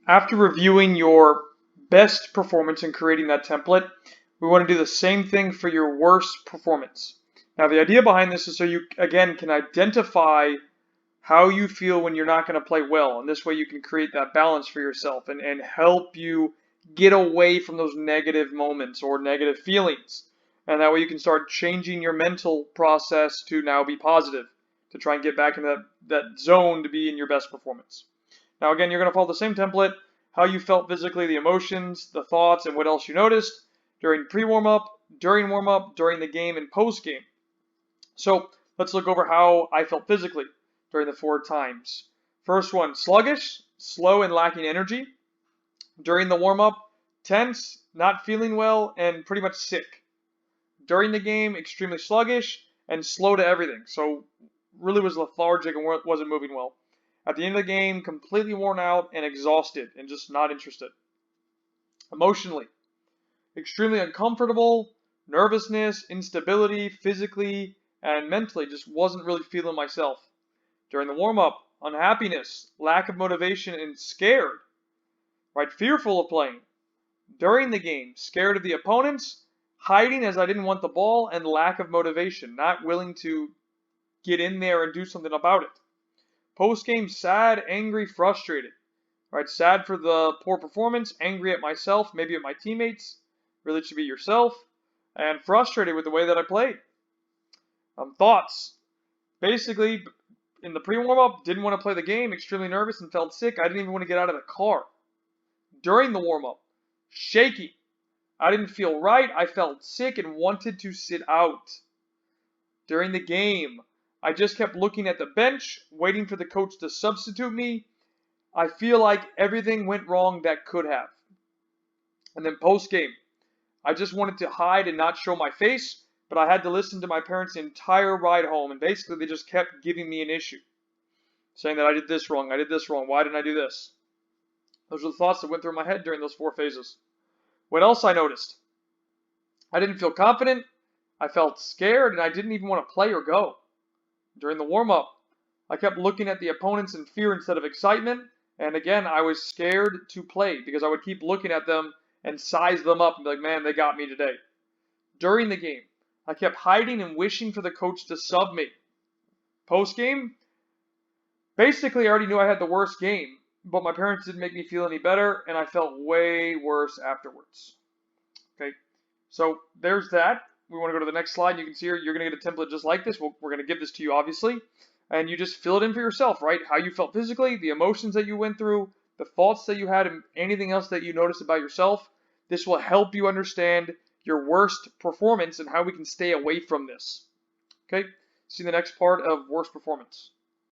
After reviewing your best performance and creating that template, we want to do the same thing for your worst performance. Now, the idea behind this is so you, again, can identify how you feel when you're not going to play well. And this way you can create that balance for yourself and help you get away from those negative moments or negative feelings. And that way you can start changing your mental process to now be positive, to try and get back into that zone to be in your best performance. Now, again, you're going to follow the same template, how you felt physically, the emotions, the thoughts, and what else you noticed during pre-warm-up, during warm-up, during the game, and post-game. So let's look over how I felt physically during the 4 times. First one, sluggish, slow, and lacking energy. During the warm-up, tense, not feeling well, and pretty much sick. During the game, extremely sluggish and slow to everything. So really was lethargic and wasn't moving well. At the end of the game, completely worn out and exhausted and just not interested. Emotionally, extremely uncomfortable, nervousness, instability, physically and mentally, just wasn't really feeling myself. During the warm-up, unhappiness, lack of motivation, and scared, right? Fearful of playing. During the game, scared of the opponents, hiding as I didn't want the ball, and lack of motivation, not willing to get in there and do something about it. Post-game, sad, angry, frustrated. Right? Sad for the poor performance, angry at myself, maybe at my teammates. Really should be yourself. And frustrated with the way that I played. Thoughts. Basically, in the pre-warm-up, didn't want to play the game, extremely nervous and felt sick. I didn't even want to get out of the car. During the warm-up, shaky. I didn't feel right. I felt sick and wanted to sit out. During the game, I just kept looking at the bench, waiting for the coach to substitute me. I feel like everything went wrong that could have. And then post-game, I just wanted to hide and not show my face, but I had to listen to my parents the entire ride home, and basically they just kept giving me an issue, saying that I did this wrong, why didn't I do this? Those are the thoughts that went through my head during those 4 phases. What else I noticed? I didn't feel confident, I felt scared, and I didn't even want to play or go. During the warm-up, I kept looking at the opponents in fear instead of excitement, and again, I was scared to play because I would keep looking at them and size them up and be like, man, they got me today. During the game, I kept hiding and wishing for the coach to sub me. Post-game, basically I already knew I had the worst game, but my parents didn't make me feel any better, and I felt way worse afterwards. Okay, so there's that. We want to go to the next slide. You can see here, you're going to get a template just like this. We're going to give this to you, obviously. And you just fill it in for yourself, right? How you felt physically, the emotions that you went through, the thoughts that you had, and anything else that you noticed about yourself. This will help you understand your worst performance and how we can stay away from this. Okay? See the next part of worst performance.